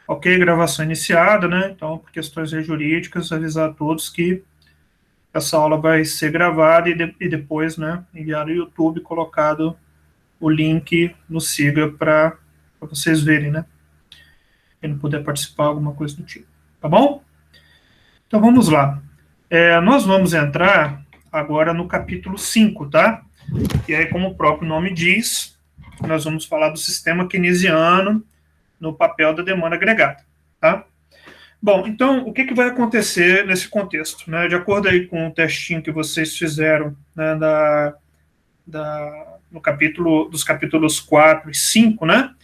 Ok, gravação iniciada, né? Então, por questões jurídicas, avisar a todos que essa aula vai ser gravada e depois, né, enviar no YouTube, colocado o link no Siga para vocês verem, né? Quem não puder participar, alguma coisa do tipo. Tá bom? Então vamos lá. Nós vamos entrar agora no capítulo 5, tá? E aí, como o próprio nome diz, nós vamos falar do sistema keynesiano no papel da demanda agregada, tá? Bom, então, o que vai acontecer nesse contexto? Né? De acordo aí com o testinho que vocês fizeram, né, no capítulo, dos capítulos 4 e 5, né,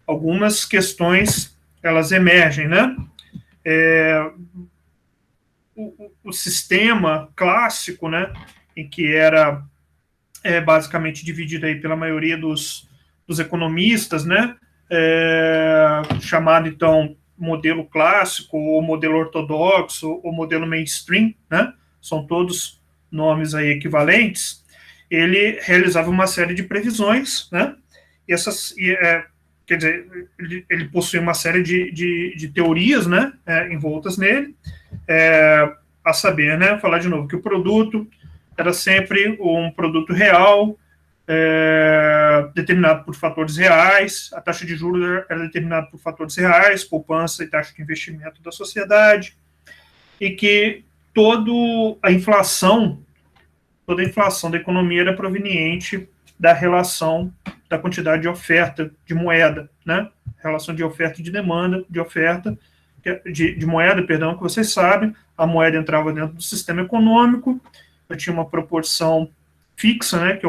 algumas questões, elas emergem, né? O sistema clássico, né, em que era basicamente dividido aí pela maioria dos economistas, né, chamado, então, modelo clássico, ou modelo ortodoxo, ou modelo mainstream, né, são todos nomes aí equivalentes. Ele realizava uma série de previsões, né, e quer dizer, ele possui uma série de teorias, né, envoltas nele, a saber, né, falar de novo, que o produto era sempre um produto real, determinado por fatores reais, a taxa de juros era determinada por fatores reais, poupança e taxa de investimento da sociedade, e que toda a inflação da economia era proveniente da relação da quantidade de oferta de moeda, né? Relação de oferta e de demanda, de moeda, perdão, que vocês sabem, a moeda entrava dentro do sistema econômico, eu tinha uma proporção fixa, né,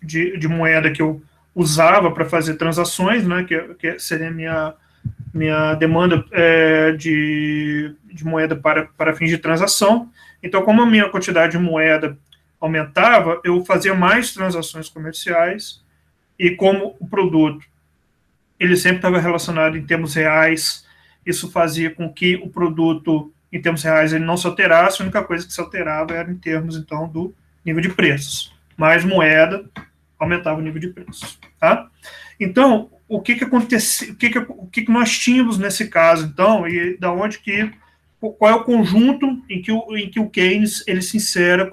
de moeda que eu usava para fazer transações, né, que seria minha demanda de moeda para fins de transação. Então, como a minha quantidade de moeda aumentava, eu fazia mais transações comerciais, e como o produto ele sempre estava relacionado em termos reais, isso fazia com que o produto, em termos reais, ele não se alterasse, a única coisa que se alterava era em termos, então, do nível de preços. Mais moeda, aumentava o nível de preços. Tá? Então, o que acontece, o que nós tínhamos nesse caso, então, e da onde que, qual é o conjunto em que o Keynes ele se insere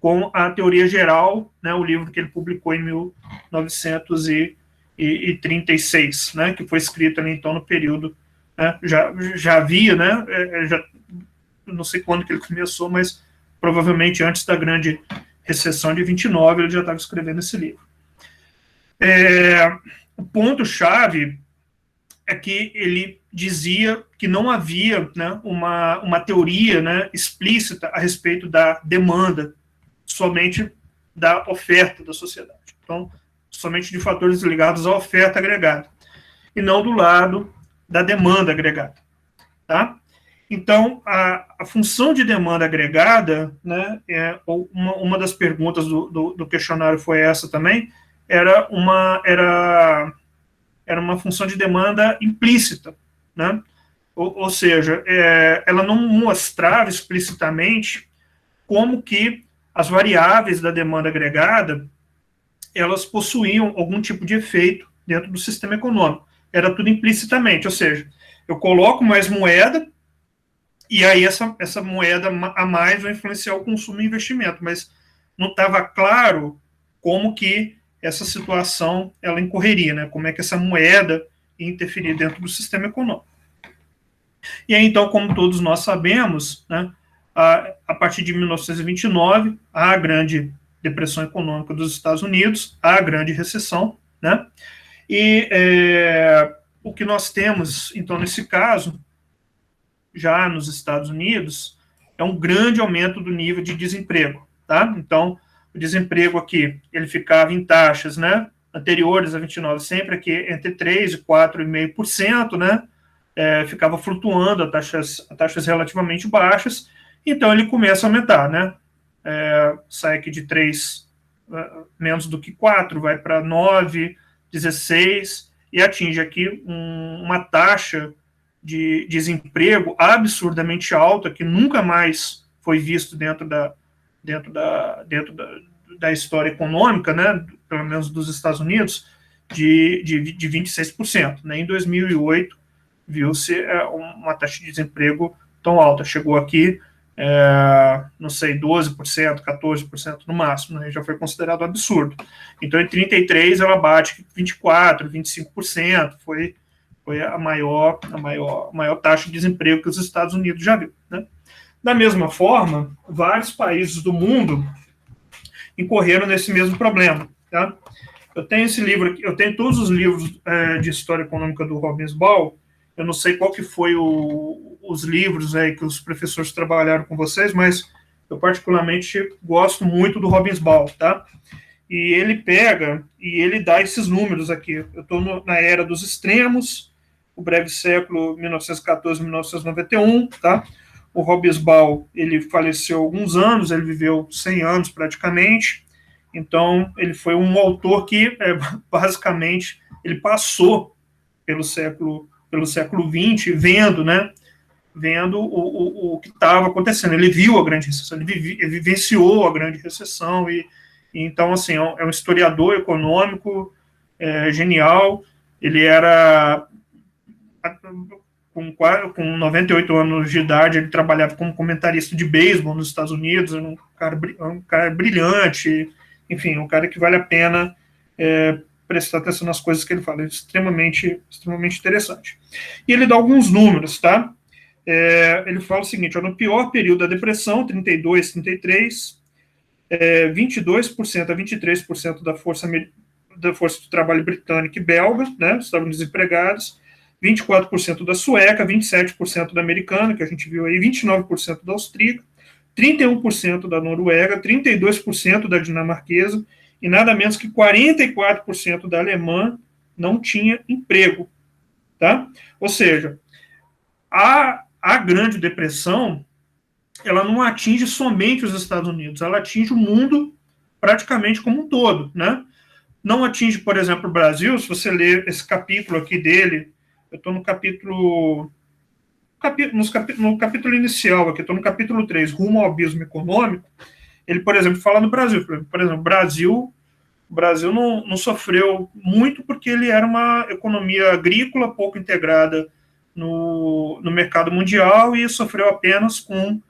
com a teoria geral, né, o livro que ele publicou em 1936, né, que foi escrito ali, então, no período, né, já havia, né, não sei quando que ele começou, mas provavelmente antes da grande recessão de 29, ele já estava escrevendo esse livro. O ponto-chave é que ele dizia que não havia, né, uma teoria, né, explícita a respeito da demanda, somente da oferta da sociedade. Então, somente de fatores ligados à oferta agregada, e não do lado da demanda agregada. Tá? Então, a função de demanda agregada, né, uma das perguntas do questionário foi essa também, era uma função de demanda implícita, né? Ou seja, ela não mostrava explicitamente como que as variáveis da demanda agregada elas possuíam algum tipo de efeito dentro do sistema econômico. Era tudo implicitamente, ou seja, eu coloco mais moeda e aí essa moeda a mais vai influenciar o consumo e investimento, mas não estava claro como que essa situação ela incorreria, né? Como é que essa moeda ia interferir dentro do sistema econômico. E aí, então, como todos nós sabemos, né, a partir de 1929, há a grande depressão econômica dos Estados Unidos, há a grande recessão, né? E o que nós temos, então, nesse caso, já nos Estados Unidos, é um grande aumento do nível de desemprego, tá? Então, o desemprego aqui, ele ficava em taxas, né, anteriores a 29, sempre aqui entre 3% e 4,5%, né, ficava flutuando a taxas relativamente baixas, então ele começa a aumentar, né, sai aqui de 3, menos do que 4, vai para 9, 16, e atinge aqui uma taxa de desemprego absurdamente alta, que nunca mais foi visto dentro da história econômica, né, pelo menos dos Estados Unidos, de 26%. Né? Em 2008, viu-se uma taxa de desemprego tão alta. Chegou aqui, não sei, 12%, 14% no máximo, né? Já foi considerado um absurdo. Então, em 33, ela bate 24%, 25%, foi a maior taxa de desemprego que os Estados Unidos já viu, né? Da mesma forma, vários países do mundo incorreram nesse mesmo problema, tá? Eu tenho esse livro aqui, eu tenho todos os livros de história econômica do Hobsbawm. Eu não sei qual que foi os livros aí que os professores trabalharam com vocês, mas eu particularmente gosto muito do Hobsbawm, tá? E ele pega e ele dá esses números aqui. Eu estou na era dos extremos, o breve século 1914-1991, tá? O Hobsbawm, ele faleceu há alguns anos, ele viveu 100 anos praticamente. Então, ele foi um autor que, basicamente, ele passou pelo século XX, vendo, né, vendo o que estava acontecendo. Ele viu a grande recessão, ele vivenciou a grande recessão, e então, assim, é um historiador econômico genial. Ele era, com 98 anos de idade, ele trabalhava como comentarista de beisebol nos Estados Unidos, era um cara brilhante, enfim, um cara que vale a pena prestar atenção nas coisas que ele fala, é extremamente interessante. E ele dá alguns números, tá? Ele fala o seguinte, no pior período da depressão, 32, 33, 22% a 23% da força do trabalho britânica e belga, né, estavam desempregados, 24% da sueca, 27% da americana, que a gente viu aí, 29% da austríaca, 31% da noruega, 32% da dinamarquesa e nada menos que 44% da alemã não tinha emprego, tá? Ou seja, a Grande Depressão, ela não atinge somente os Estados Unidos, ela atinge o mundo praticamente como um todo, né? Não atinge, por exemplo, o Brasil. Se você ler esse capítulo aqui dele, eu estou no capítulo inicial aqui, estou no capítulo 3, Rumo ao Abismo Econômico. Ele, por exemplo, fala no Brasil. Por exemplo, o Brasil não sofreu muito porque ele era uma economia agrícola pouco integrada no mercado mundial e sofreu apenas com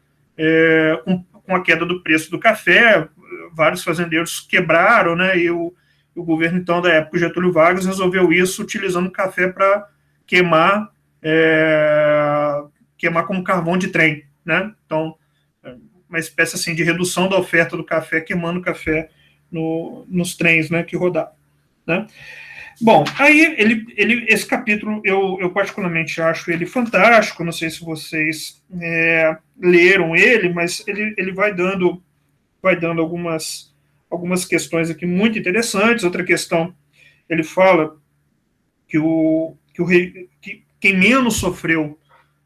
a queda do preço do café. Vários fazendeiros quebraram, né? E o governo, então, da época, Getúlio Vargas, resolveu isso utilizando o café para queimar como carvão de trem, né? Então, uma espécie assim de redução da oferta do café, queimando café nos trens, né, que rodavam, né? Bom, aí esse capítulo eu particularmente acho ele fantástico. Não sei se vocês leram ele, mas ele vai dando algumas questões aqui muito interessantes. Outra questão, ele fala que quem menos sofreu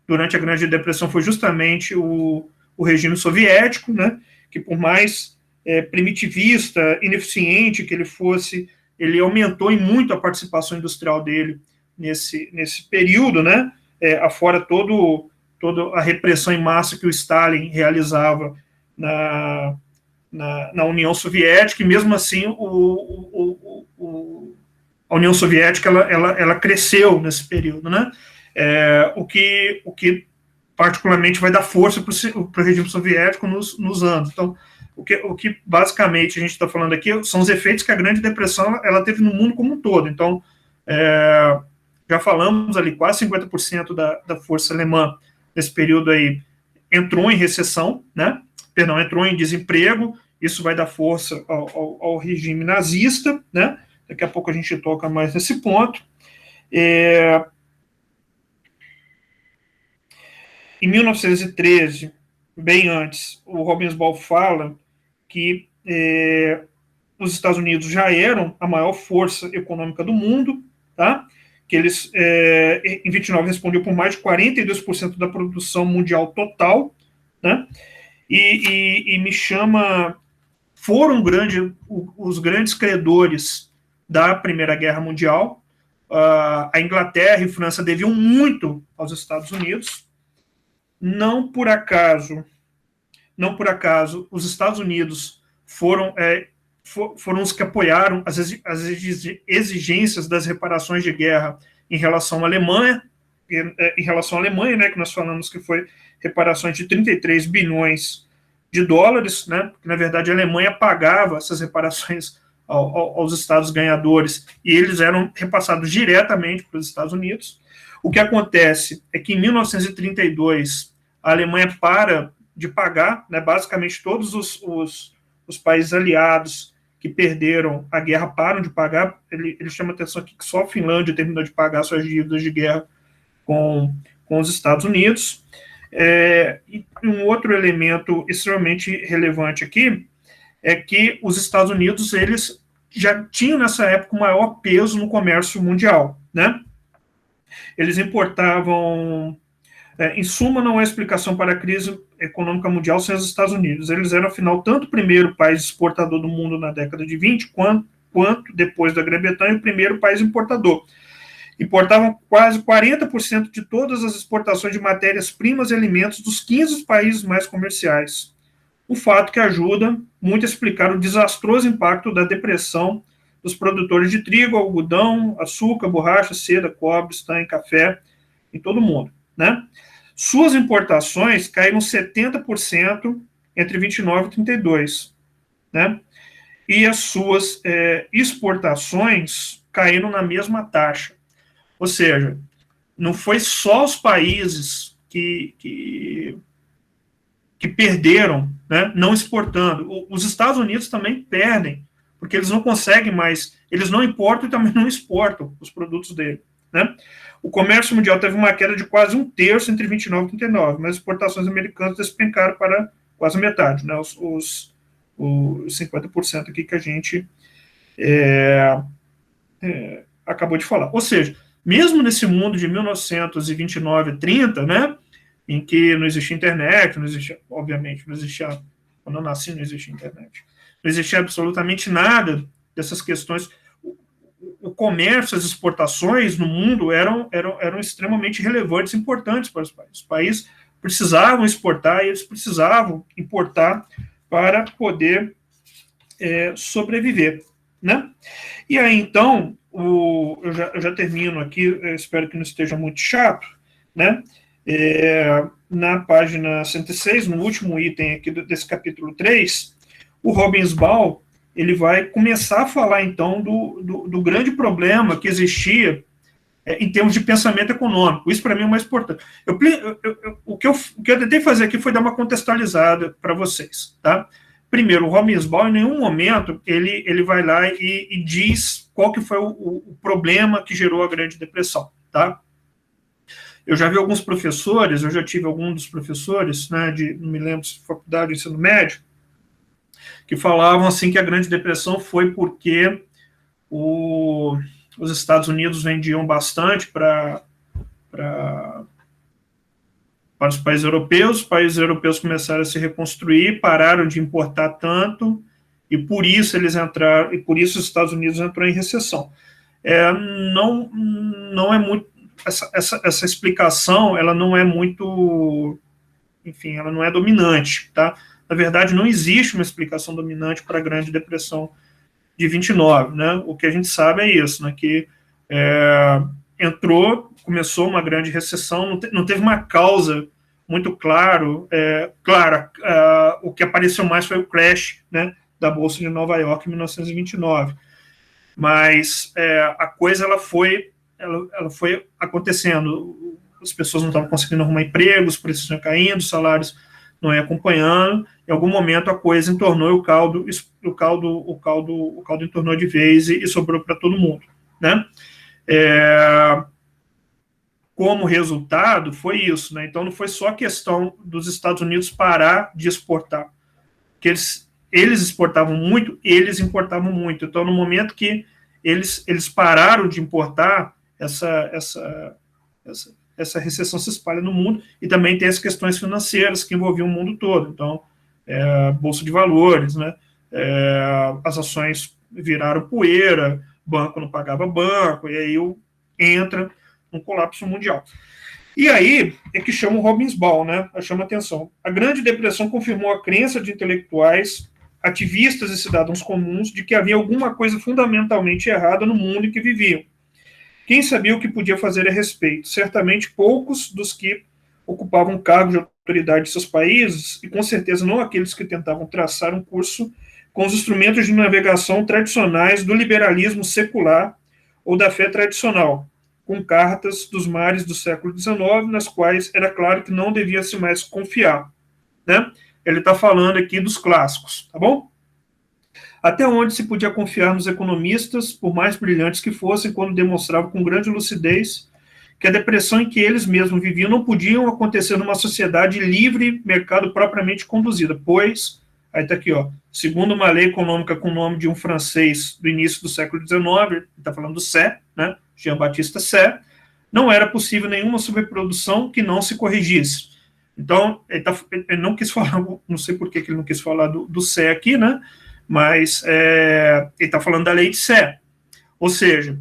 durante a Grande Depressão foi justamente o regime soviético, né? Que por mais primitivista, ineficiente que ele fosse, ele aumentou em muito a participação industrial dele nesse período, né? Afora toda a repressão em massa que o Stalin realizava na União Soviética, e mesmo assim a União Soviética ela cresceu nesse período, né? O que particularmente vai dar força para o regime soviético nos anos. Então, o que basicamente a gente está falando aqui são os efeitos que a Grande Depressão ela teve no mundo como um todo. Então, já falamos ali, quase 50% da força alemã nesse período aí entrou em recessão, né? Perdão, entrou em desemprego. Isso vai dar força ao regime nazista, né? Daqui a pouco a gente toca mais nesse ponto. Em 1913, bem antes, o Hobsbawm fala que os Estados Unidos já eram a maior força econômica do mundo, tá? Que eles, em 29, respondeu por mais de 42% da produção mundial total, né? E me chama... Foram os grandes credores da Primeira Guerra Mundial. A Inglaterra e França deviam muito aos Estados Unidos. Não por acaso, os Estados Unidos foram os que apoiaram as exigências das reparações de guerra em relação à Alemanha, em relação à Alemanha, né, que nós falamos que foi reparações de 33 bilhões de dólares, né, que na verdade a Alemanha pagava essas reparações aos estados ganhadores e eles eram repassados diretamente para os Estados Unidos. O que acontece é que em 1932 a Alemanha para de pagar, né, basicamente todos os países aliados que perderam a guerra param de pagar. Ele chama atenção aqui que só a Finlândia terminou de pagar suas dívidas de guerra com os Estados Unidos. E um outro elemento extremamente relevante aqui é que os Estados Unidos eles já tinham nessa época o maior peso no comércio mundial, né? Eles importavam, em suma, não há explicação para a crise econômica mundial sem os Estados Unidos. Eles eram, afinal, tanto o primeiro país exportador do mundo na década de 20, quanto depois da Grã-Bretanha, o primeiro país importador. Importavam quase 40% de todas as exportações de matérias-primas e alimentos dos 15 países mais comerciais. O fato que ajuda muito a explicar o desastroso impacto da depressão dos produtores de trigo, algodão, açúcar, borracha, seda, cobre, estanho, café, em todo o mundo, né? Suas importações caíram 70% entre 29 e 32, né? E as suas exportações caíram na mesma taxa. Ou seja, não foi só os países que perderam, né, não exportando. Os Estados Unidos também perdem, porque eles não conseguem mais, eles não importam e também não exportam os produtos dele, né? O comércio mundial teve uma queda de quase 1/3 entre 29 e 39, mas as exportações americanas despencaram para quase metade, né? Os 50% aqui que a gente acabou de falar. Ou seja, mesmo nesse mundo de 1929 e 30, né, em que não existia internet, não existia, obviamente, não existia, quando eu nasci não existia internet, não existia absolutamente nada dessas questões. O comércio, as exportações no mundo eram extremamente relevantes, importantes para os países. Os países precisavam exportar e eles precisavam importar para poder sobreviver, né? E aí, então, eu já termino aqui, eu espero que não esteja muito chato, né? Na página 106, no último item aqui desse capítulo 3, o Hobsbawm ele vai começar a falar, então, do grande problema que existia em termos de pensamento econômico. Isso, para mim, é o mais importante. O que eu tentei fazer aqui foi dar uma contextualizada para vocês, tá? Primeiro, o Hobsbawm, em nenhum momento, ele vai lá e diz qual que foi o problema que gerou a Grande Depressão, tá? Eu já vi alguns professores, eu já tive algum dos professores, né, não me lembro se faculdade de ensino médio, que falavam assim que a Grande Depressão foi porque os Estados Unidos vendiam bastante para os países europeus começaram a se reconstruir, pararam de importar tanto, e por isso eles entraram, e por isso os Estados Unidos entrou em recessão. Não é muito, essa explicação, ela não é muito, enfim, ela não é dominante, tá? Na verdade, não existe uma explicação dominante para a Grande Depressão de 29, né? O que a gente sabe é isso, né? Que começou uma grande recessão, não teve uma causa muito claro. O que apareceu mais foi o crash, né, da Bolsa de Nova York em 1929. Mas a coisa ela foi acontecendo. As pessoas não estavam conseguindo arrumar emprego, os preços iam caindo, os salários não iam acompanhando. Em algum momento a coisa entornou, o caldo entornou de vez e sobrou para todo mundo, né? Como resultado, foi isso, né? Então não foi só a questão dos Estados Unidos parar de exportar, que eles exportavam muito, eles importavam muito. Então, no momento que eles pararam de importar, essa recessão se espalha no mundo, e também tem as questões financeiras que envolviam o mundo todo. Então, bolsa de valores, né? As ações viraram poeira, banco não pagava banco, e aí entra um colapso mundial. E aí é que chama o Hobsbawm, né? Chama atenção. A Grande Depressão confirmou a crença de intelectuais, ativistas e cidadãos comuns de que havia alguma coisa fundamentalmente errada no mundo em que viviam, Quem sabia o que podia fazer a respeito? Certamente poucos dos que ocupavam cargos de autoridade de seus países, e com certeza não aqueles que tentavam traçar um curso com os instrumentos de navegação tradicionais do liberalismo secular ou da fé tradicional, com cartas dos mares do século XIX, nas quais era claro que não devia-se mais confiar. Né? Ele está falando aqui dos clássicos, tá bom? Até onde se podia confiar nos economistas, por mais brilhantes que fossem, quando demonstravam com grande lucidez que a depressão em que eles mesmos viviam não podiam acontecer numa sociedade livre, mercado propriamente conduzida, pois, aí está aqui, ó, segundo uma lei econômica com o nome de um francês do início do século XIX, está falando do Sé, né, Jean-Baptiste Sé, não era possível nenhuma sobreprodução que não se corrigisse. Então, ele não quis falar, não sei por que ele não quis falar do Sé aqui, né, mas ele está falando da lei de Sé, ou seja,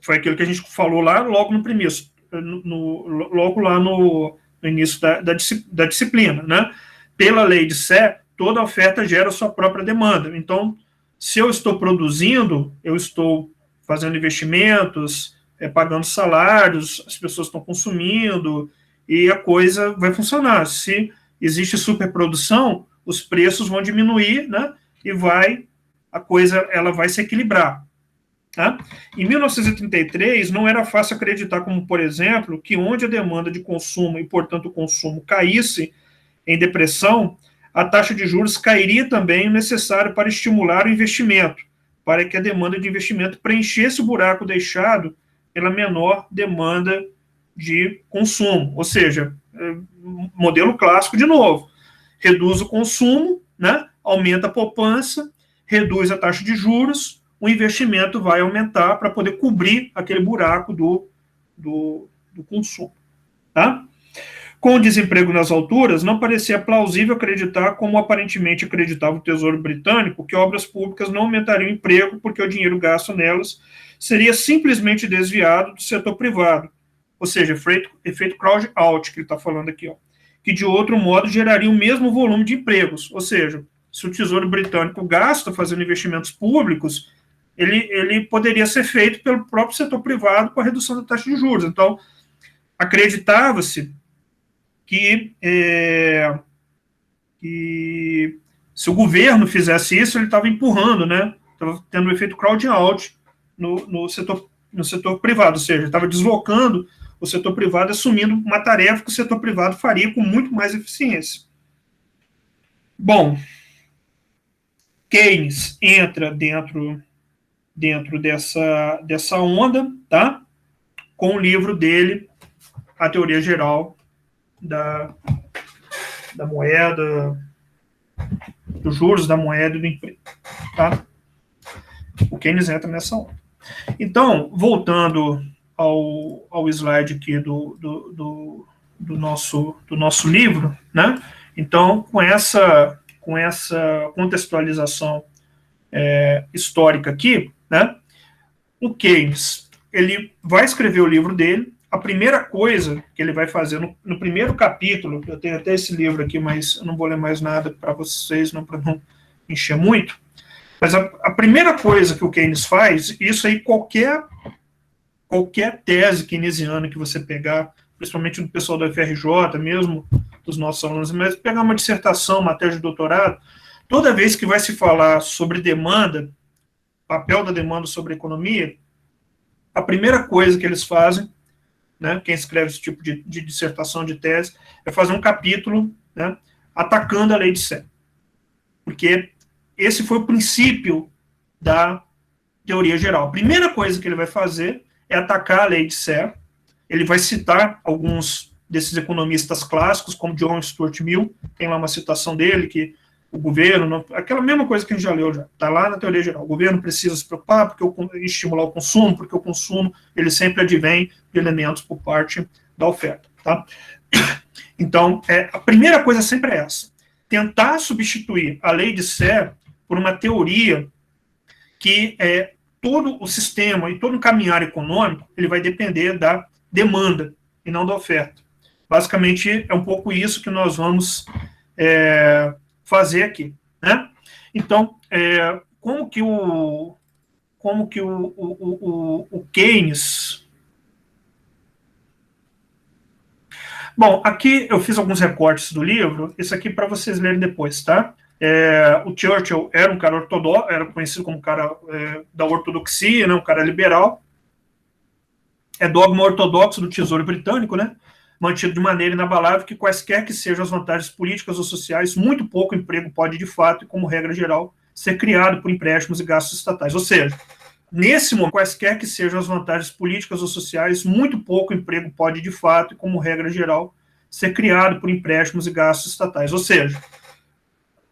foi aquilo que a gente falou lá logo no primeiro, logo lá no início da disciplina, né? Pela lei de Sé, toda oferta gera sua própria demanda. Então, se eu estou produzindo, eu estou fazendo investimentos, pagando salários, as pessoas estão consumindo, e a coisa vai funcionar. Se existe superprodução, os preços vão diminuir, né? E a coisa ela vai se equilibrar. Tá? Em 1933, não era fácil acreditar, como, por exemplo, que onde a demanda de consumo e, portanto, o consumo caísse em depressão, a taxa de juros cairia também, o necessário para estimular o investimento, para que a demanda de investimento preenchesse o buraco deixado pela menor demanda de consumo. Ou seja, modelo clássico de novo. Reduz o consumo, né? Aumenta a poupança, reduz a taxa de juros, o investimento vai aumentar para poder cobrir aquele buraco do consumo. Tá? Com o desemprego nas alturas, não parecia plausível acreditar, como aparentemente acreditava o Tesouro Britânico, que obras públicas não aumentariam o emprego porque o dinheiro gasto nelas seria simplesmente desviado do setor privado. Ou seja, efeito crowd-out, que ele está falando aqui, ó, que de outro modo geraria o mesmo volume de empregos. Ou seja, se o Tesouro Britânico gasta fazendo investimentos públicos, ele poderia ser feito pelo próprio setor privado com a redução da taxa de juros. Então, acreditava-se que se o governo fizesse isso, ele estava empurrando, né? Estava tendo um efeito crowd-out no setor privado, ou seja, estava deslocando o setor privado, assumindo uma tarefa que o setor privado faria com muito mais eficiência. Bom, Keynes entra dentro dessa onda, tá? Com o livro dele, A Teoria Geral da moeda, dos juros da moeda e do emprego, tá? O Keynes entra nessa onda. Então, voltando ao slide aqui do nosso livro, né? Então, com essa contextualização histórica aqui, né? O Keynes, ele vai escrever o livro dele. A primeira coisa que ele vai fazer no primeiro capítulo, eu tenho até esse livro aqui, mas eu não vou ler mais nada para vocês, para não encher muito, mas a primeira coisa que o Keynes faz, isso aí qualquer tese keynesiana que você pegar, principalmente do pessoal da FRJ, mesmo dos nossos alunos, mas pegar uma dissertação, matéria de doutorado, toda vez que vai se falar sobre demanda, papel da demanda sobre a economia, a primeira coisa que eles fazem, né, quem escreve esse tipo de dissertação, de tese, é fazer um capítulo, né, atacando a lei de Sé. Porque esse foi o princípio da teoria geral. A primeira coisa que ele vai fazer é atacar a lei de Sé. Ele vai citar alguns desses economistas clássicos, como John Stuart Mill, tem lá uma citação dele, que o governo, aquela mesma coisa que a gente já leu, já está lá na teoria geral. O governo precisa se preocupar estimular o consumo, porque o consumo ele sempre advém de elementos por parte da oferta. Tá? Então, a primeira coisa sempre é essa. Tentar substituir a lei de Sé por uma teoria que todo o sistema e todo o caminhar econômico ele vai depender da demanda e não da oferta. Basicamente, é um pouco isso que nós vamos fazer aqui, né? Então, como como que o Keynes... Bom, aqui eu fiz alguns recortes do livro, isso aqui para vocês lerem depois, tá? O Churchill era um cara ortodoxo, era conhecido como um cara da ortodoxia, né, um cara liberal. É dogma ortodoxo do Tesouro Britânico, né? Mantido de maneira inabalável que quaisquer que sejam as vantagens políticas ou sociais, muito pouco emprego pode, de fato, e como regra geral, ser criado por empréstimos e gastos estatais. Ou seja, nesse momento, quaisquer que sejam as vantagens políticas ou sociais, muito pouco emprego pode, de fato, e como regra geral, ser criado por empréstimos e gastos estatais. Ou seja,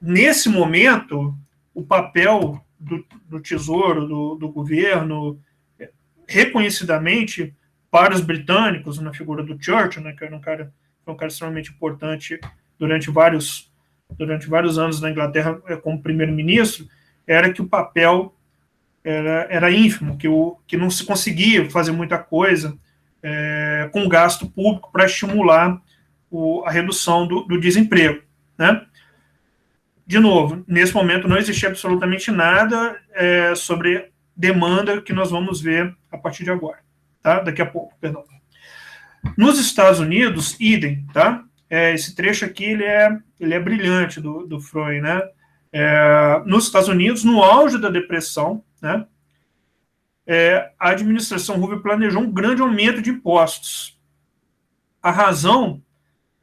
nesse momento, o papel do Tesouro, do governo, reconhecidamente, para os britânicos, na figura do Churchill, né, que era um cara extremamente importante durante vários anos na Inglaterra como primeiro-ministro, era que o papel era ínfimo, que não se conseguia fazer muita coisa com gasto público para estimular a redução do desemprego, né? De novo, nesse momento não existia absolutamente nada sobre demanda que nós vamos ver a partir de agora, tá? Daqui a pouco, perdão. Nos Estados Unidos, idem, tá? Esse trecho aqui ele é brilhante do Freud, né? Nos Estados Unidos, no auge da depressão, né? A administração Hoover planejou um grande aumento de impostos. A razão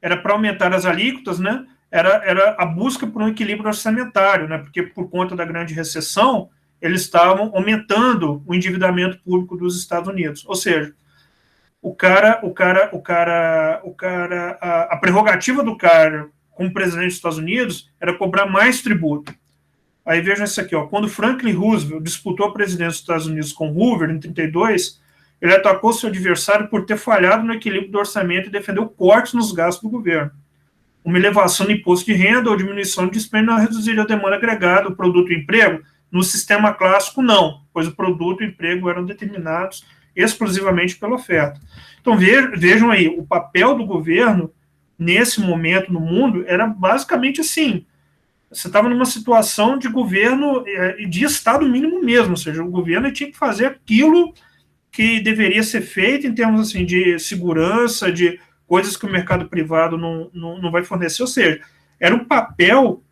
era para aumentar as alíquotas, né? Era a busca por um equilíbrio orçamentário, né? Porque por conta da grande recessão eles estavam aumentando o endividamento público dos Estados Unidos. Ou seja, a prerrogativa do cara como presidente dos Estados Unidos era cobrar mais tributo. Aí vejam isso aqui, ó. Quando Franklin Roosevelt disputou a presidência dos Estados Unidos com Hoover, em 1932, ele atacou seu adversário por ter falhado no equilíbrio do orçamento e defendeu cortes nos gastos do governo. Uma elevação do imposto de renda ou diminuição do dispêndio não reduziria a demanda agregada, o produto e o emprego. No sistema clássico, não, pois o produto e o emprego eram determinados exclusivamente pela oferta. Então, vejam aí, o papel do governo, nesse momento no mundo, era basicamente assim. Você estava numa situação de governo, de Estado mínimo mesmo, ou seja, o governo tinha que fazer aquilo que deveria ser feito em termos assim, de segurança, de coisas que o mercado privado não vai fornecer, ou seja, era um papel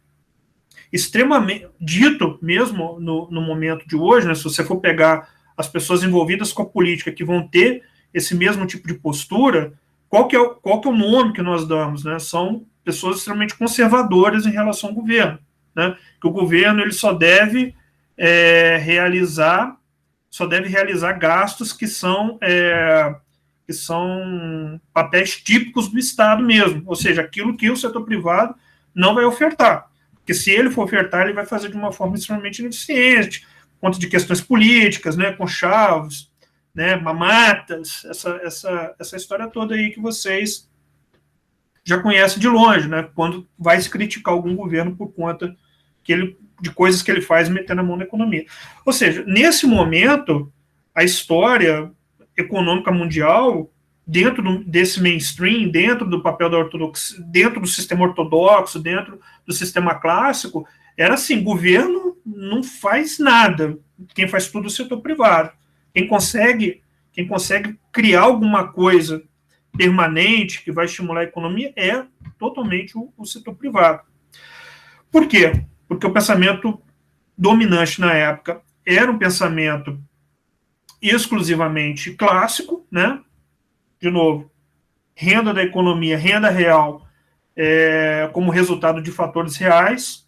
extremamente dito mesmo no momento de hoje, né? Se você for pegar as pessoas envolvidas com a política que vão ter esse mesmo tipo de postura, qual que é o nome que nós damos, né? São pessoas extremamente conservadoras em relação ao governo, né? Que o governo ele só deve realizar gastos que são papéis típicos do Estado mesmo, ou seja, aquilo que o setor privado não vai ofertar, porque se ele for ofertar, ele vai fazer de uma forma extremamente ineficiente, por conta de questões políticas, né, conchavos, né, mamatas, essa história toda aí que vocês já conhecem de longe, né, quando vai se criticar algum governo por conta de coisas que ele faz metendo a mão na economia. Ou seja, nesse momento, a história econômica mundial, dentro desse mainstream, dentro do papel da ortodoxia, dentro do sistema ortodoxo, dentro do sistema clássico, era assim, governo não faz nada, quem faz tudo é o setor privado. Quem consegue criar alguma coisa permanente que vai estimular a economia é totalmente o setor privado. Por quê? Porque o pensamento dominante na época era um pensamento exclusivamente clássico, né? De novo, renda da economia, renda real, como resultado de fatores reais,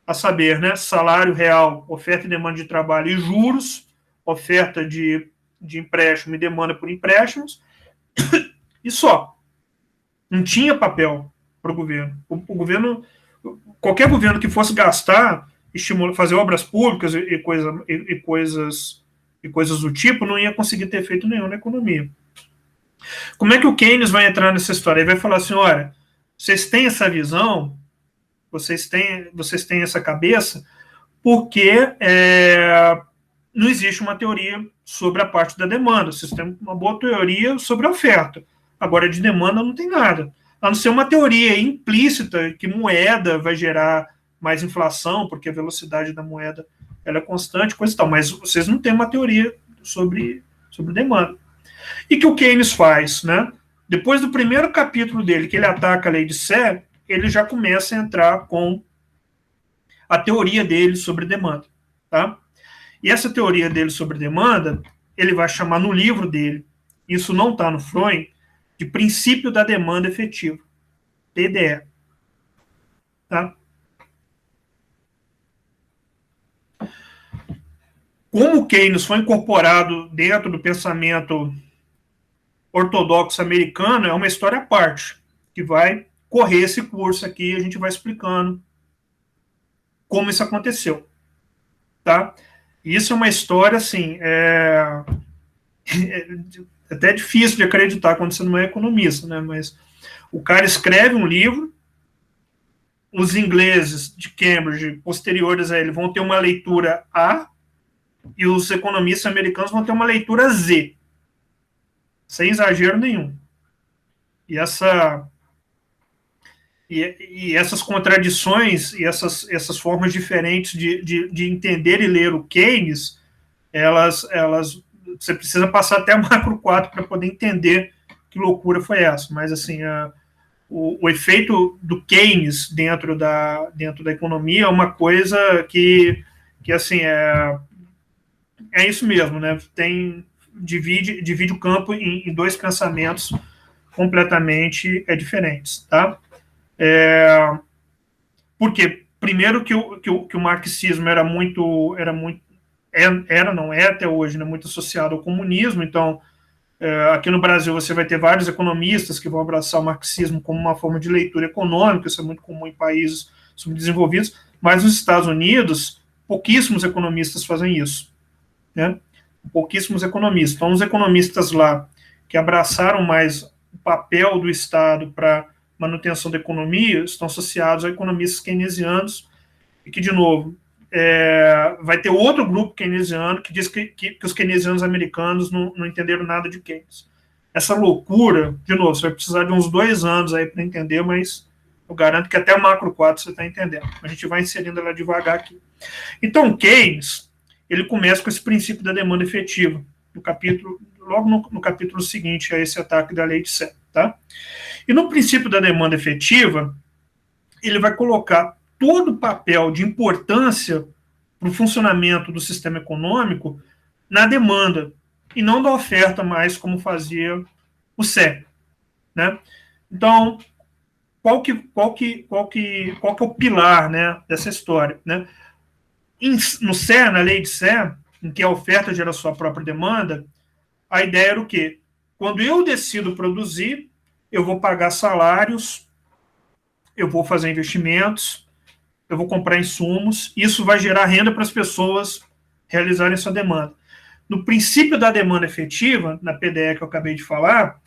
a saber, né, salário real, oferta e demanda de trabalho e juros, oferta de empréstimo e demanda por empréstimos, e só. Não tinha papel para o governo. O governo, qualquer governo que fosse gastar, fazer obras públicas e coisas do tipo, não ia conseguir ter efeito nenhum na economia. Como é que o Keynes vai entrar nessa história? Ele vai falar assim, olha, vocês têm essa visão, vocês têm essa cabeça, porque não existe uma teoria sobre a parte da demanda. Vocês têm uma boa teoria sobre a oferta. Agora, de demanda não tem nada. A não ser uma teoria implícita que moeda vai gerar mais inflação, porque a velocidade da moeda ela é constante, coisa e tal, mas vocês não têm uma teoria sobre demanda. E que o Keynes faz, né? Depois do primeiro capítulo dele, que ele ataca a lei de Sé, ele já começa a entrar com a teoria dele sobre demanda, tá? E essa teoria dele sobre demanda, ele vai chamar no livro dele, isso não está no Freud, de princípio da demanda efetiva, PDE, tá? Como o Keynes foi incorporado dentro do pensamento ortodoxo americano, é uma história à parte, que vai correr esse curso aqui e a gente vai explicando como isso aconteceu, tá? Isso é uma história, assim, é até difícil de acreditar quando você não é economista, né? Mas o cara escreve um livro, os ingleses de Cambridge, posteriores a ele, vão ter uma leitura A, e os economistas americanos vão ter uma leitura Z, sem exagero nenhum. E essas contradições e essas formas diferentes de entender e ler o Keynes, elas você precisa passar até macro 4 para poder entender que loucura foi essa. Mas, assim, o efeito do Keynes dentro da economia é uma coisa que assim, é isso mesmo, né? Divide o campo em dois pensamentos completamente diferentes, tá? Porque, primeiro, que o marxismo não é até hoje, né, muito associado ao comunismo. Então, aqui no Brasil você vai ter vários economistas que vão abraçar o marxismo como uma forma de leitura econômica, isso é muito comum em países subdesenvolvidos, mas nos Estados Unidos, pouquíssimos economistas fazem isso, né? Pouquíssimos economistas. Então, os economistas lá que abraçaram mais o papel do Estado para manutenção da economia estão associados a economistas keynesianos, e que, de novo, vai ter outro grupo keynesiano que diz que os keynesianos americanos não entenderam nada de Keynes. Essa loucura, de novo, você vai precisar de uns 2 anos aí para entender, mas eu garanto que até o macro 4 você está entendendo. A gente vai inserindo ela devagar aqui. Então, Keynes, ele começa com esse princípio da demanda efetiva, logo no capítulo seguinte a esse ataque da lei de Sé, tá? E no princípio da demanda efetiva, ele vai colocar todo o papel de importância para o funcionamento do sistema econômico na demanda, e não da oferta mais como fazia o Sé, né? Então, qual que é o pilar, né, dessa história, né? No Sé, na lei de Sé, em que a oferta gera sua própria demanda, a ideia era o quê? Quando eu decido produzir, eu vou pagar salários, eu vou fazer investimentos, eu vou comprar insumos, isso vai gerar renda para as pessoas realizarem essa demanda. No princípio da demanda efetiva, na PDE que eu acabei de falar,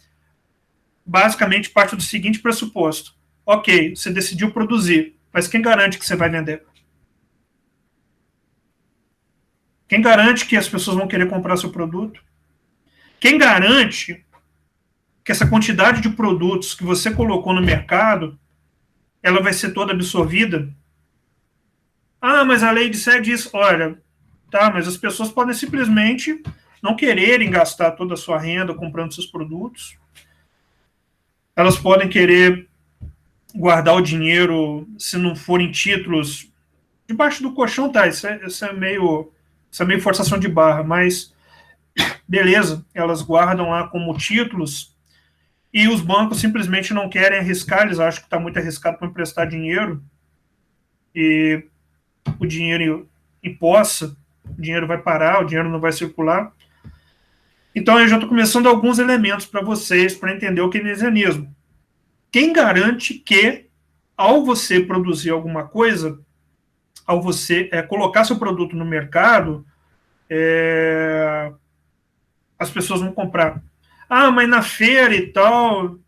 basicamente parte do seguinte pressuposto: ok, você decidiu produzir, mas quem garante que você vai vender? Quem garante que as pessoas vão querer comprar seu produto? Quem garante que essa quantidade de produtos que você colocou no mercado, ela vai ser toda absorvida? Ah, mas a lei de Sé diz, olha, tá, mas as pessoas podem simplesmente não quererem gastar toda a sua renda comprando seus produtos. Elas podem querer guardar o dinheiro, se não forem títulos, debaixo do colchão, tá? Isso é meio forçação de barra, mas beleza, elas guardam lá como títulos, e os bancos simplesmente não querem arriscar, eles acham que está muito arriscado para emprestar dinheiro, e o dinheiro empossa, o dinheiro vai parar, o dinheiro não vai circular. Então, eu já estou começando alguns elementos para vocês, para entender o keynesianismo. Quem garante que, ao você produzir alguma coisa, ao você colocar seu produto no mercado, as pessoas vão comprar? Ah, mas na feira e tal...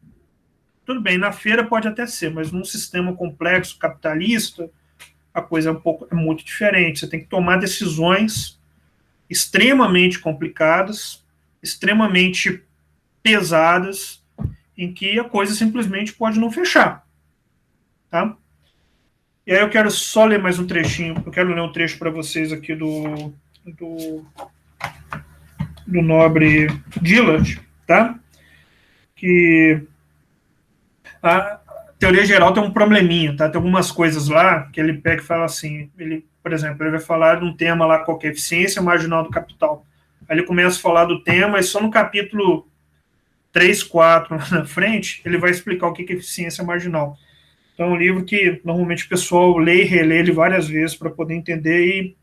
Tudo bem, na feira pode até ser, mas num sistema complexo, capitalista, a coisa é muito diferente. Você tem que tomar decisões extremamente complicadas, extremamente pesadas, em que a coisa simplesmente pode não fechar. Tá? E aí eu quero só ler mais um trechinho, eu quero ler um trecho para vocês aqui do nobre Dillard, tá? Que a teoria geral tem um probleminha, tá? Tem algumas coisas lá que ele pega e fala assim, por exemplo, ele vai falar de um tema lá qualquer, eficiência marginal do capital. Aí ele começa a falar do tema e só no capítulo 3, 4 na frente, ele vai explicar o que é eficiência marginal. Então é um livro que normalmente o pessoal lê e relê ele várias vezes para poder entender, e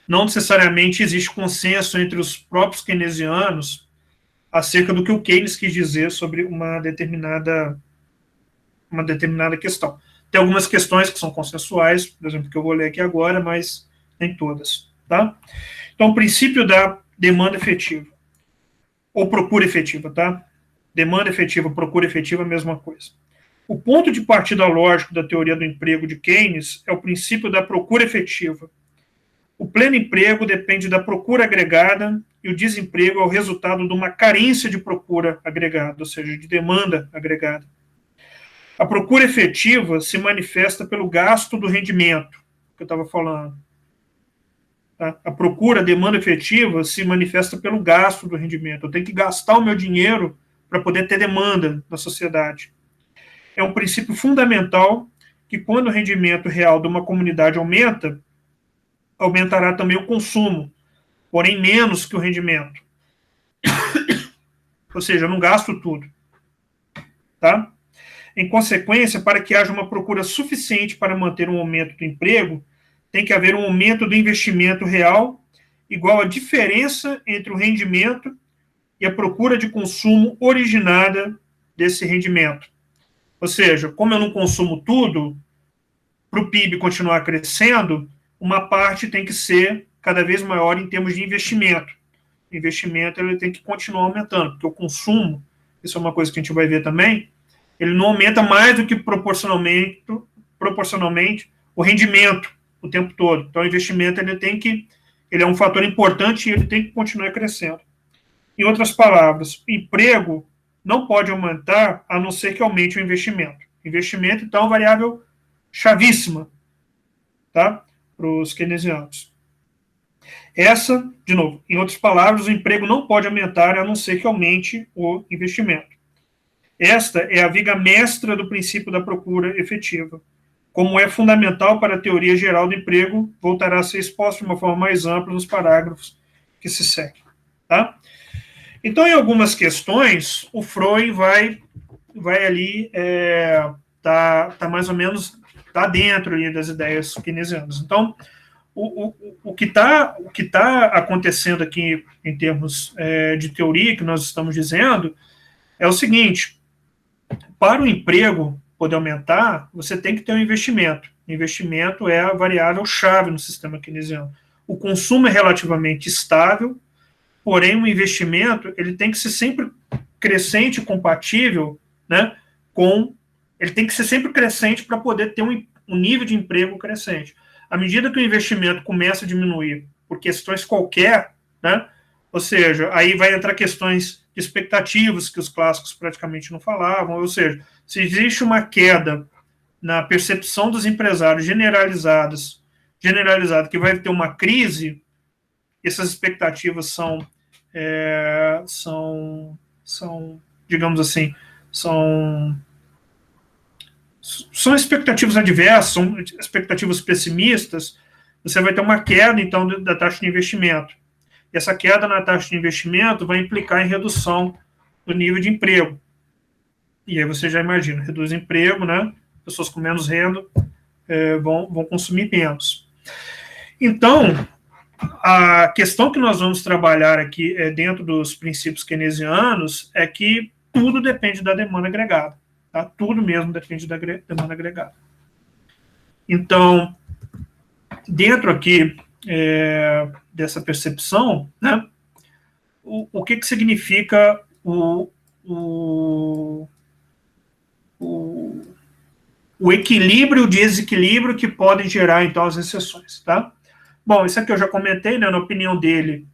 não necessariamente existe consenso entre os próprios keynesianos acerca do que o Keynes quis dizer sobre uma determinada questão. Tem algumas questões que são consensuais, por exemplo, que eu vou ler aqui agora, mas nem todas. Tá? Então, o princípio da demanda efetiva, ou procura efetiva, tá? Demanda efetiva, procura efetiva, a mesma coisa. O ponto de partida lógico da teoria do emprego de Keynes é o princípio da procura efetiva. O pleno emprego depende da procura agregada e o desemprego é o resultado de uma carência de procura agregada, ou seja, de demanda agregada. A procura efetiva se manifesta pelo gasto do rendimento, que eu estava falando. Tá? A procura, a demanda efetiva, se manifesta pelo gasto do rendimento. Eu tenho que gastar o meu dinheiro para poder ter demanda na sociedade. É um princípio fundamental que, quando o rendimento real de uma comunidade aumenta, aumentará também o consumo, porém menos que o rendimento. Ou seja, eu não gasto tudo. Tá? Em consequência, para que haja uma procura suficiente para manter um aumento do emprego, tem que haver um aumento do investimento real igual à diferença entre o rendimento e a procura de consumo originada desse rendimento. Ou seja, como eu não consumo tudo, para o PIB continuar crescendo, uma parte tem que ser cada vez maior em termos de investimento. O investimento ele tem que continuar aumentando, porque o consumo, isso é uma coisa que a gente vai ver também, ele não aumenta mais do que proporcionalmente o rendimento o tempo todo. Então, o investimento ele é um fator importante e ele tem que continuar crescendo. Em outras palavras, o emprego não pode aumentar a não ser que aumente o investimento. Investimento, então, é uma variável chavíssima, tá? Para os keynesianos. Essa, de novo, em outras palavras, o emprego não pode aumentar a não ser que aumente o investimento. Esta é a viga mestra do princípio da procura efetiva. Como é fundamental para a teoria geral do emprego, voltará a ser exposto de uma forma mais ampla nos parágrafos que se seguem. Tá? Então, em algumas questões, o Freud vai ali, tá mais ou menos, tá dentro ali das ideias keynesianas. Então, o que tá acontecendo aqui em termos de teoria que nós estamos dizendo é o seguinte: para o emprego poder aumentar, você tem que ter um investimento. O investimento é a variável-chave no sistema keynesiano. O consumo é relativamente estável, porém o investimento ele tem que ser sempre crescente e compatível, né, ele tem que ser sempre crescente para poder ter um nível de emprego crescente. À medida que o investimento começa a diminuir por questões qualquer, né, ou seja, aí vai entrar questões de expectativas que os clássicos praticamente não falavam, ou seja, se existe uma queda na percepção dos empresários generalizada, que vai ter uma crise, essas expectativas são, digamos assim, são expectativas adversas, são expectativas pessimistas, você vai ter uma queda, então, da taxa de investimento. E essa queda na taxa de investimento vai implicar em redução do nível de emprego. E aí você já imagina, reduz emprego, né? Pessoas com menos renda vão consumir menos. Então, a questão que nós vamos trabalhar aqui dentro dos princípios keynesianos é que tudo depende da demanda agregada. Tá? Tudo mesmo depende da demanda agregada. Então, dentro aqui dessa percepção, né, o que significa o equilíbrio e o desequilíbrio que podem gerar, então, as exceções. Tá? Bom, isso aqui eu já comentei, né, na opinião dele,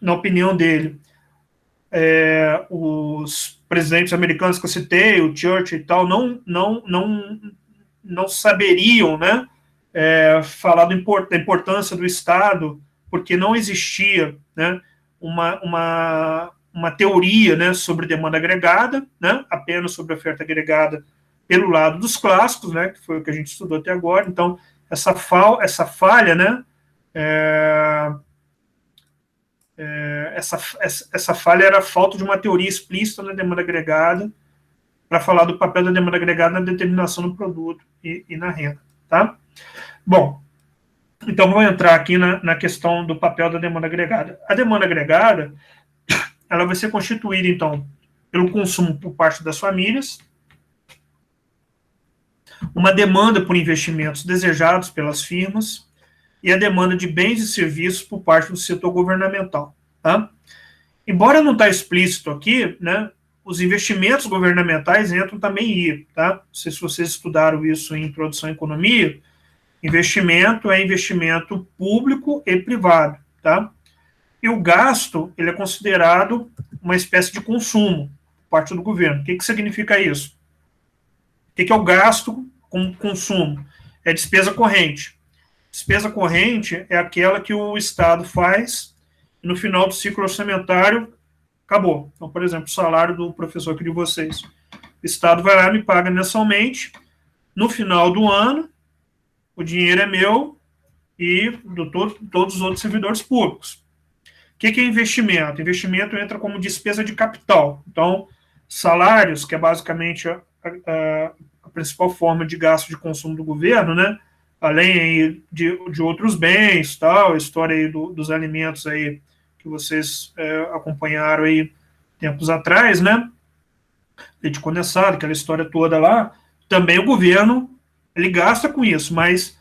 na opinião dele, os presidentes americanos que eu citei, o Churchill e tal, não saberiam, né, falar da importância do Estado, porque não existia, né, uma teoria, né, sobre demanda agregada, né, apenas sobre oferta agregada pelo lado dos clássicos, né, que foi o que a gente estudou até agora. Então, essa falha, né, essa falha era a falta de uma teoria explícita na demanda agregada, para falar do papel da demanda agregada na determinação do produto e na renda, tá? Bom, então vou entrar aqui na questão do papel da demanda agregada. A demanda agregada, ela vai ser constituída, então, pelo consumo por parte das famílias, uma demanda por investimentos desejados pelas firmas e a demanda de bens e serviços por parte do setor governamental, tá? Embora não está explícito aqui, né, os investimentos governamentais entram também aí, tá? Não sei se vocês estudaram isso em Introdução à Economia. Investimento é investimento público e privado, tá? E o gasto, ele é considerado uma espécie de consumo por parte do governo. O que significa isso? O que é o gasto com consumo? É despesa corrente. Despesa corrente é aquela que o Estado faz e no final do ciclo orçamentário acabou. Então, por exemplo, o salário do professor aqui de vocês. O Estado vai lá e me paga mensalmente. No final do ano, o dinheiro é meu e de todos os outros servidores públicos. O que é investimento? Investimento entra como despesa de capital. Então, salários, que é basicamente a principal forma de gasto de consumo do governo, né? Além aí de outros bens, tal, a história aí dos alimentos aí que vocês acompanharam aí tempos atrás, né? Leite condensado, aquela história toda lá. Também o governo, ele gasta com isso, mas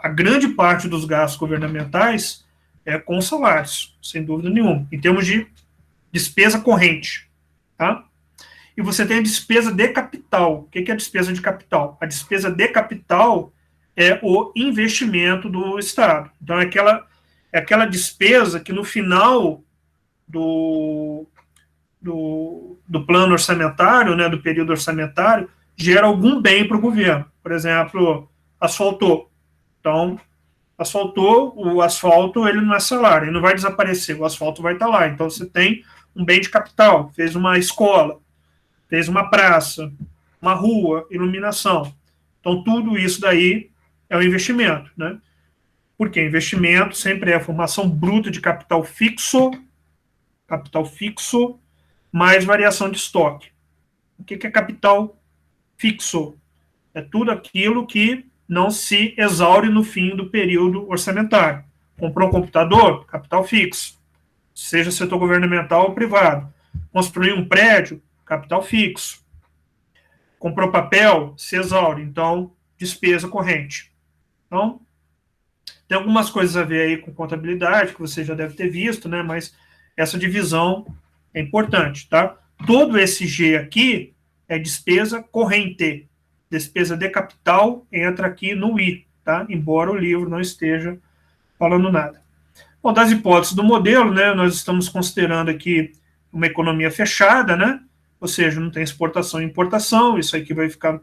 a grande parte dos gastos governamentais é com salários, sem dúvida nenhuma, em termos de despesa corrente, tá? E você tem a despesa de capital. O que é a despesa de capital? A despesa de capital é o investimento do Estado. Então, é aquela despesa que no final do plano orçamentário, né, do período orçamentário, gera algum bem para o governo. Por exemplo, asfaltou. Então, o asfalto ele não é salário, ele não vai desaparecer, o asfalto vai estar lá. Então, você tem um bem de capital, fez uma escola, fez uma praça, uma rua, iluminação. Então, tudo isso daí é um investimento, né? Porque investimento sempre é a formação bruta de capital fixo, mais variação de estoque. O que é capital fixo? É tudo aquilo que não se exaure no fim do período orçamentário. Comprou um computador? Capital fixo. Seja setor governamental ou privado. Construir um prédio? Capital fixo. Comprou papel? Se exaure. Então, despesa corrente. Então, tem algumas coisas a ver aí com contabilidade, que você já deve ter visto, né? Mas essa divisão é importante, tá? Todo esse G aqui é despesa corrente. Despesa de capital entra aqui no I, tá? Embora o livro não esteja falando nada. Bom, das hipóteses do modelo, né, nós estamos considerando aqui uma economia fechada, né? Ou seja, não tem exportação e importação, isso aqui vai ficar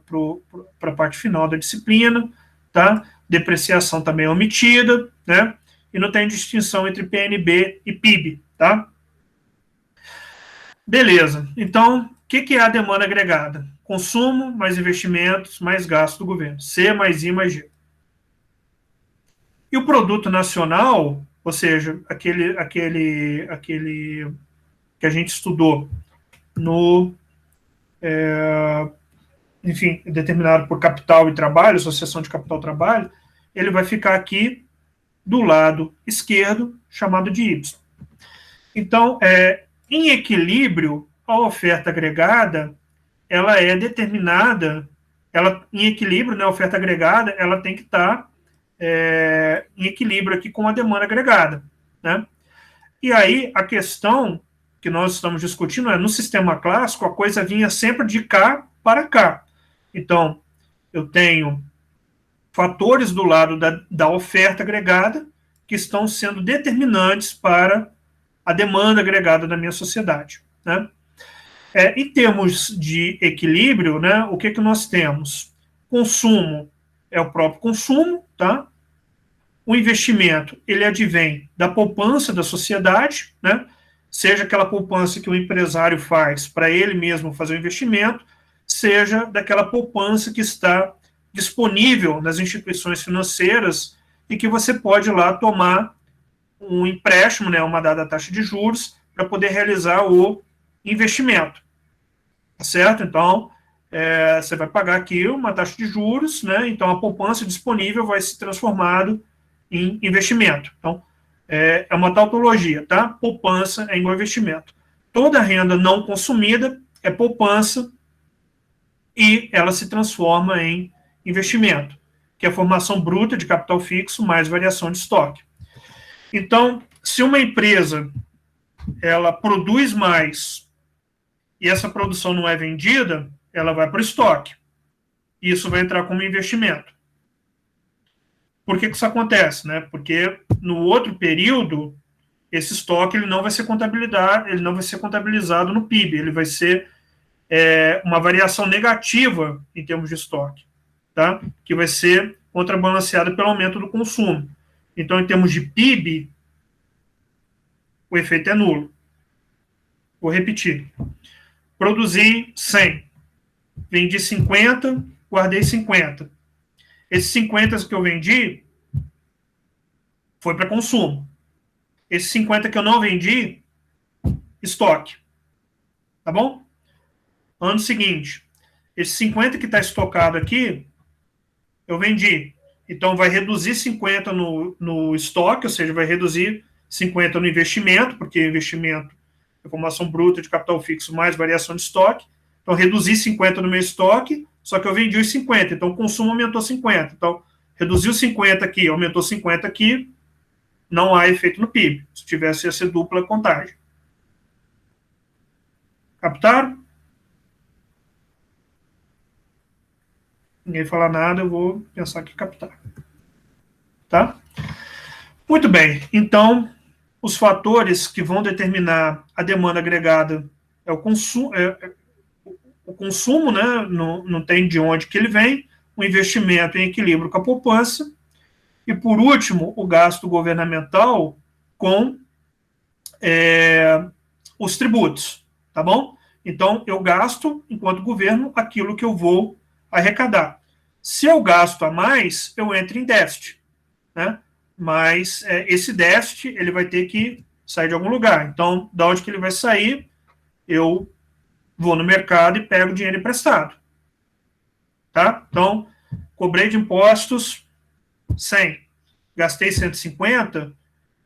para a parte final da disciplina, tá? Depreciação também é omitida, né? E não tem distinção entre PNB e PIB, tá? Beleza. Então, o que é a demanda agregada? Consumo, mais investimentos, mais gasto do governo. C mais I mais G. E o produto nacional, ou seja, aquele que a gente estudou no, enfim, determinado por capital e trabalho, associação de capital e trabalho, ele vai ficar aqui do lado esquerdo, chamado de Y. Então, em equilíbrio, a oferta agregada, ela é determinada, em equilíbrio, né, a oferta agregada, ela tem que estar em equilíbrio aqui com a demanda agregada, né? E aí, a questão que nós estamos discutindo no sistema clássico, a coisa vinha sempre de cá para cá. Então, eu tenho fatores do lado da oferta agregada que estão sendo determinantes para a demanda agregada da minha sociedade, né? Em termos de equilíbrio, né, o que nós temos? Consumo é o próprio consumo, tá? O investimento, ele advém da poupança da sociedade, né? Seja aquela poupança que o empresário faz para ele mesmo fazer o investimento, seja daquela poupança que está disponível nas instituições financeiras e que você pode lá tomar um empréstimo, né, uma dada taxa de juros, para poder realizar o investimento, tá certo? Então, você vai pagar aqui uma taxa de juros, né? Então a poupança disponível vai se transformar em investimento. Então, é uma tautologia, tá? Poupança é igual investimento. Toda renda não consumida é poupança e ela se transforma em investimento, que é a formação bruta de capital fixo mais variação de estoque. Então, se uma empresa ela produz mais e essa produção não é vendida, ela vai para o estoque. Isso vai entrar como investimento. Por que isso acontece? Né? Porque no outro período, esse estoque ele não vai ser contabilizado no PIB, ele vai ser uma variação negativa em termos de estoque, tá? Que vai ser contrabalanceada pelo aumento do consumo. Então, em termos de PIB, o efeito é nulo. Vou repetir. Produzi 100, vendi 50, guardei 50. Esses 50 que eu vendi foi para consumo. Esses 50 que eu não vendi, estoque. Tá bom? Ano seguinte, esse 50 que está estocado aqui, eu vendi. Então, vai reduzir 50 no estoque, ou seja, vai reduzir 50 no investimento, porque investimento é formação bruta de capital fixo mais variação de estoque. Então, reduzi 50 no meu estoque, só que eu vendi os 50. Então, o consumo aumentou 50. Então, reduziu 50 aqui, aumentou 50 aqui, não há efeito no PIB. Se tivesse, ia ser dupla contagem. Captaram? Ninguém falar nada, eu vou pensar que captar. Tá? Muito bem. Então, os fatores que vão determinar a demanda agregada é o consumo, né? Não tem de onde que ele vem, o investimento em equilíbrio com a poupança, e, por último, o gasto governamental com os tributos, tá bom? Então, eu gasto, enquanto governo, aquilo que eu vou arrecadar. Se eu gasto a mais, eu entro em déficit, né? Mas esse déficit, ele vai ter que sair de algum lugar. Então, da onde que ele vai sair, eu vou no mercado e pego dinheiro emprestado. Tá? Então, cobrei de impostos 100, gastei 150,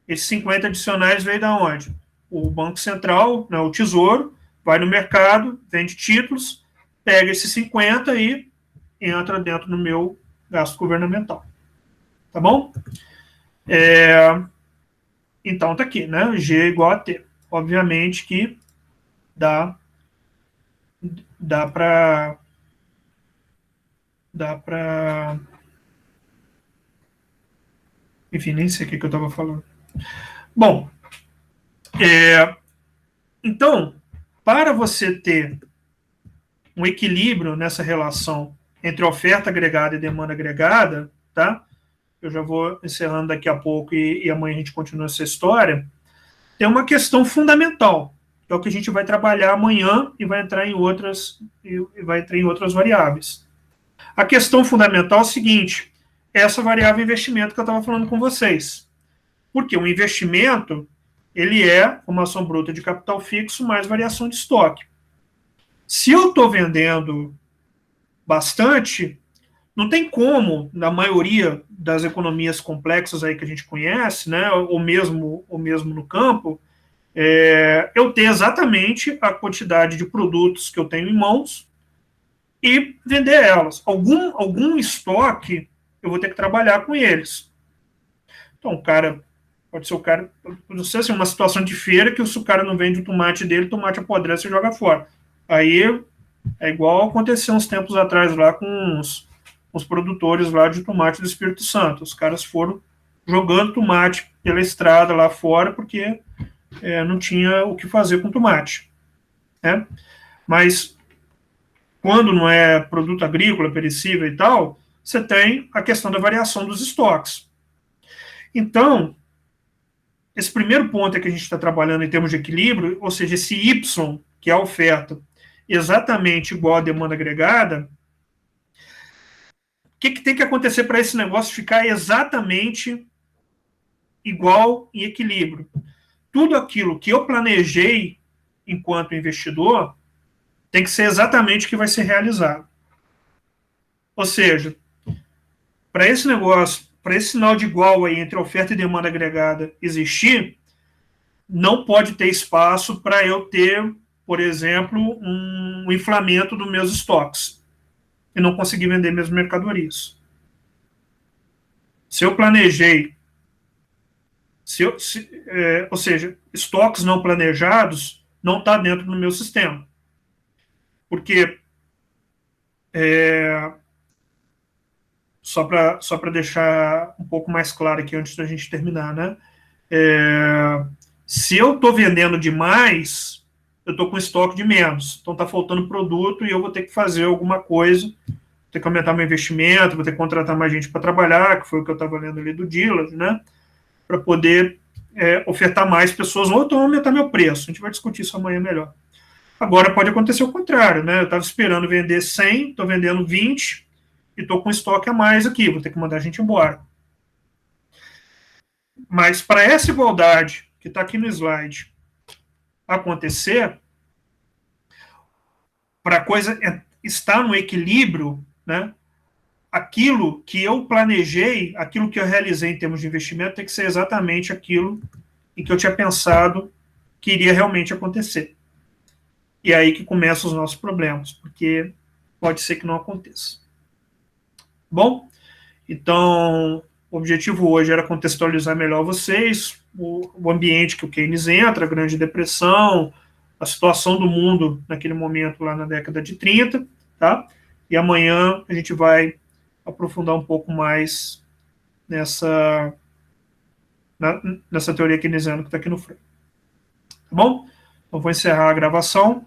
esses 50 adicionais veio da onde? O Banco Central, né, o Tesouro, vai no mercado, vende títulos, pega esses 50 e entra dentro do meu gasto governamental. Tá bom? Então tá aqui, né? G igual a T. Obviamente que dá para enfim, nem sei o que eu estava falando. Bom, então, para você ter um equilíbrio nessa relação entre oferta agregada e demanda agregada, tá? Eu já vou encerrando daqui a pouco e amanhã a gente continua essa história. Tem uma questão fundamental, que é o que a gente vai trabalhar amanhã e vai entrar em outras variáveis. A questão fundamental é o seguinte: essa variável investimento que eu estava falando com vocês. Porque o investimento, ele é formação bruta de capital fixo mais variação de estoque. Se eu estou vendendo bastante, não tem como, na maioria das economias complexas aí que a gente conhece, né, ou mesmo no campo, eu ter exatamente a quantidade de produtos que eu tenho em mãos e vender elas. Algum estoque, eu vou ter que trabalhar com eles. Então, o cara, pode ser o cara, não sei se é uma situação de feira que se o cara não vende o tomate dele, o tomate apodrece e joga fora. Aí é igual aconteceu uns tempos atrás lá com os produtores lá de tomate do Espírito Santo. Os caras foram jogando tomate pela estrada lá fora porque não tinha o que fazer com tomate, né? Mas quando não é produto agrícola, perecível e tal, você tem a questão da variação dos estoques. Então, esse primeiro ponto é que a gente está trabalhando em termos de equilíbrio, ou seja, esse Y, que é a oferta, exatamente igual à demanda agregada. O que tem que acontecer para esse negócio ficar exatamente igual em equilíbrio? Tudo aquilo que eu planejei enquanto investidor tem que ser exatamente o que vai ser realizado. Ou seja, para esse negócio, para esse sinal de igual aí entre oferta e demanda agregada existir, não pode ter espaço para eu ter, por exemplo, um inflamento dos meus estoques e não conseguir vender minhas mercadorias. Se eu planejei, ou seja, estoques não planejados não está dentro do meu sistema. Porque, só para deixar um pouco mais claro aqui antes da gente terminar, né? Se eu estou vendendo demais, eu estou com estoque de menos. Então está faltando produto e eu vou ter que fazer alguma coisa, vou ter que aumentar meu investimento, vou ter que contratar mais gente para trabalhar, que foi o que eu estava lendo ali do dealer, né? Para poder ofertar mais pessoas, ou então aumentar meu preço. A gente vai discutir isso amanhã melhor. Agora pode acontecer o contrário, né? Eu estava esperando vender 100, estou vendendo 20 e estou com estoque a mais aqui, vou ter que mandar a gente embora. Mas para essa igualdade que está aqui no slide acontecer, para a coisa estar no equilíbrio, né? Aquilo que eu planejei, aquilo que eu realizei em termos de investimento, tem que ser exatamente aquilo em que eu tinha pensado que iria realmente acontecer. E é aí que começam os nossos problemas, porque pode ser que não aconteça. Bom, então o objetivo hoje era contextualizar melhor vocês, o ambiente que o Keynes entra, a Grande Depressão, a situação do mundo naquele momento lá na década de 30, tá? E amanhã a gente vai aprofundar um pouco mais nessa teoria keynesiana que está aqui no freio. Tá bom? Então vou encerrar a gravação.